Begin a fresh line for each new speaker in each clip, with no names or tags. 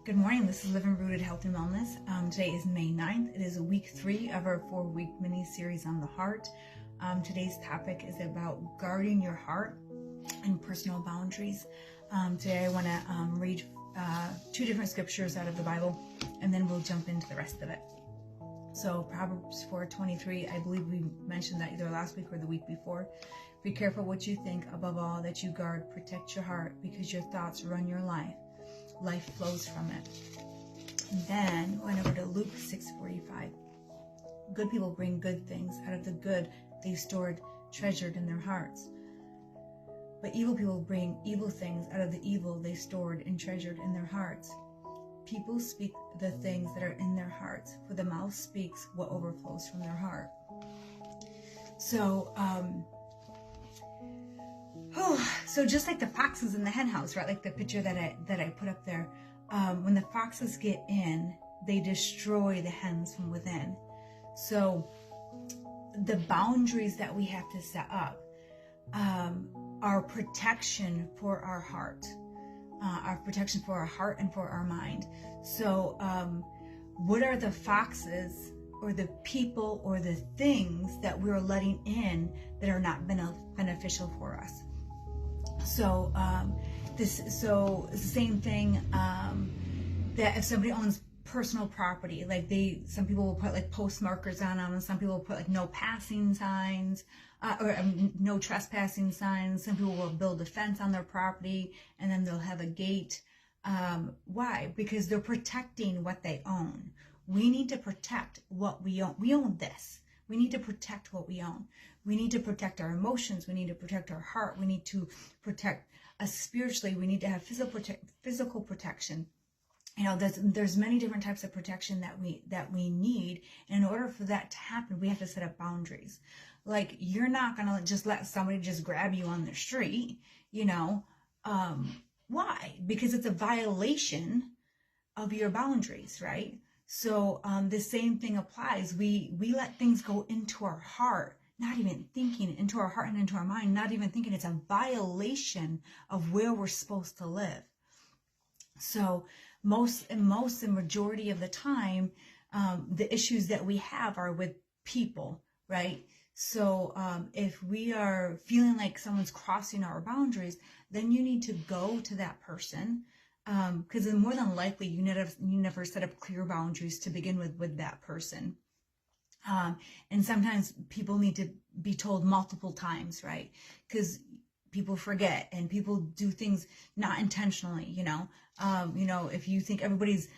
Good morning. This is Living Rooted Health and Wellness. Today is May 9th. It is week 3 of our 4-week mini-series on the heart. Today's topic is about guarding your heart and personal boundaries. Today I want to read 2 different scriptures out of the Bible, and then we'll jump into the rest of it. So Proverbs 4:23, I believe we mentioned that either last week or the week before. Be careful what you think, above all that you guard, protect your heart, because your thoughts run your life. Life flows from it. And then went over to Luke 6:45. Good people bring good things out of the good they've treasured in their hearts. But evil people bring evil things out of the evil they stored and treasured in their hearts. People speak the things that are in their hearts, for the mouth speaks what overflows from their heart. So, so just like the foxes in the hen house, right? Like the picture that I put up there. When the foxes get in, they destroy the hens from within. So the boundaries that we have to set up are protection for our heart. Our protection for our heart and for our mind. So what are the foxes or the people or the things that we're letting in that are not beneficial for us? So it's the same thing that if somebody owns personal property, like some people will put like post markers on them, and some people will put like no passing signs or no trespassing signs. Some people will build a fence on their property, and then they'll have a gate. Why? Because they're protecting what they own. We need to protect what we own. We own this. We need to protect what we own. We need to protect our emotions. We need to protect our heart. We need to protect us spiritually. We need to have physical protection. You know, there's many different types of protection that we need. And in order for that to happen, we have to set up boundaries. Like, you're not gonna just let somebody just grab you on the street. You know, why? Because it's a violation of your boundaries, right? So the same thing applies. We let things go into our heart, not even thinking, into our heart and into our mind, not even thinking. It's a violation of where we're supposed to live. So the majority of the time, the issues that we have are with people, right? So if we are feeling like someone's crossing our boundaries, then you need to go to that person. Because more than likely you never set up clear boundaries to begin with that person. And sometimes people need to be told multiple times, right? Because people forget and people do things not intentionally, you know. If you think everybody's,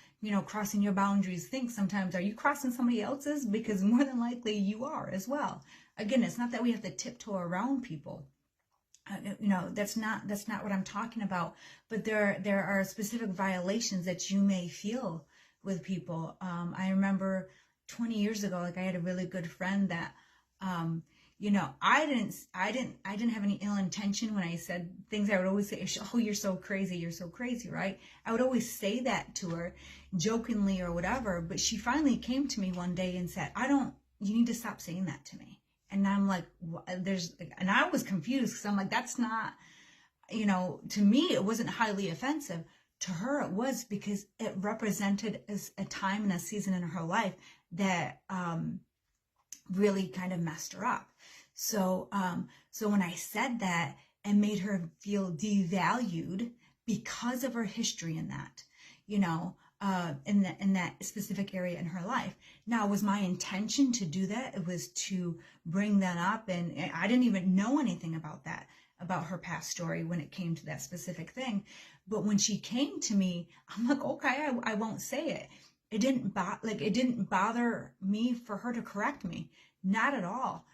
crossing your boundaries, think sometimes, are you crossing somebody else's? Because more than likely you are as well. Again, it's not that we have to tiptoe around people. That's not what I'm talking about. But there are specific violations that you may feel with people. I remember 20 years ago, like I had a really good friend that, I didn't have any ill intention when I said things. I would always say, "Oh, you're so crazy, right?" I would always say that to her, jokingly or whatever. But she finally came to me one day and said, "You need to stop saying that to me." And I'm like, and I was confused because I'm like, that's not, to me, it wasn't highly offensive. To her, it was, because it represented a time and a season in her life that really kind of messed her up. So when I said that, it made her feel devalued because of her history in that, in that specific area in her life. Now, was my intention to do that? It was to bring that up, and I didn't even know anything about that, about her past story when it came to that specific thing. But when she came to me, I'm like, okay, I won't say it. It didn't bother me for her to correct me, not at all,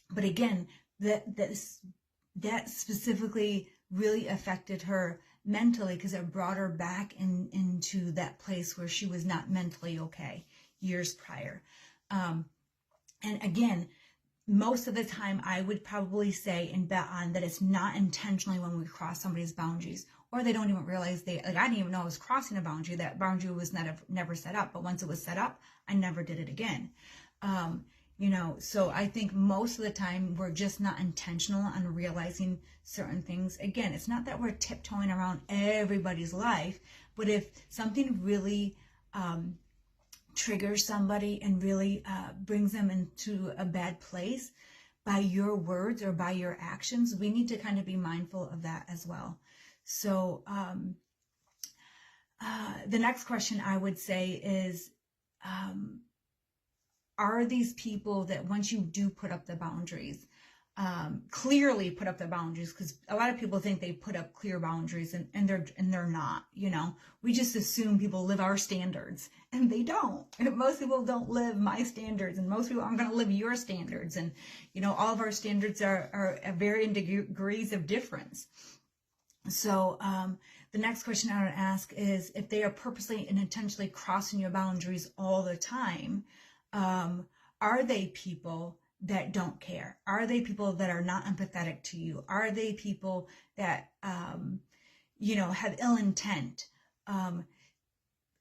But again, that specifically really affected her mentally, because it brought her back into that place where she was not mentally okay years prior. And again, most of the time I would probably say and bet on that it's not intentionally when we cross somebody's boundaries, or they don't even realize I didn't even know I was crossing a boundary. That boundary was never set up, but once it was set up, I never did it again. You know, so I think most of the time we're just not intentional on realizing certain things. Again, it's not that we're tiptoeing around everybody's life, but if something really triggers somebody and really brings them into a bad place by your words or by your actions, we need to kind of be mindful of that as well. So the next question I would say is, are these people that once you do put up the boundaries, clearly put up the boundaries, because a lot of people think they put up clear boundaries and they're not, you know. We just assume people live our standards, and they don't. Most people don't live my standards, and most people aren't going to live your standards. And, you know, all of our standards are varying degrees of difference. So the next question I would ask is, if they are purposely and intentionally crossing your boundaries all the time, are they people that don't care? Are they people that are not empathetic to you? Are they people that, you know, have ill intent?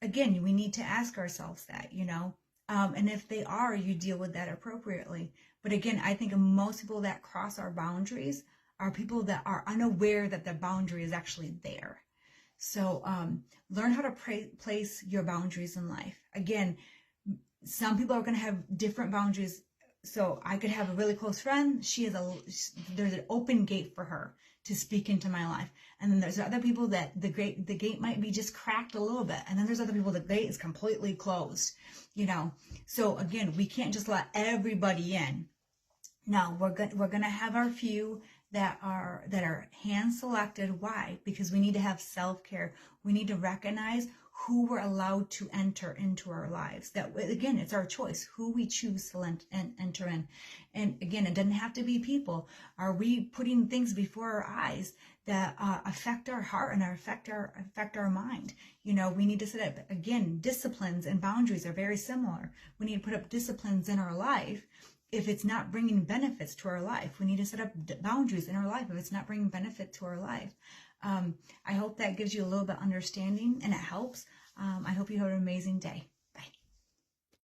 Again, we need to ask ourselves that, you know, and if they are, you deal with that appropriately. But again, I think most people that cross our boundaries are people that are unaware that the boundary is actually there. So learn how to place your boundaries in life. Again, some people are going to have different boundaries. So I could have a really close friend. There's an open gate for her to speak into my life. And then there's other people that the gate might be just cracked a little bit. And then there's other people the gate is completely closed, you know. So again, we can't just let everybody in. No, we're going to have our few that are hand selected. Why? Because we need to have self-care. We need to recognize who we're allowed to enter into our lives. That, again, it's our choice, who we choose to enter in. And again, it doesn't have to be people. Are we putting things before our eyes that affect our heart and affect our mind? You know, we need to set up, again, disciplines and boundaries are very similar. We need to put up disciplines in our life. If it's not bringing benefits to our life, we need to set up boundaries in our life if it's not bringing benefit to our life. I hope that gives you a little bit of understanding and it helps. I hope you have an amazing day.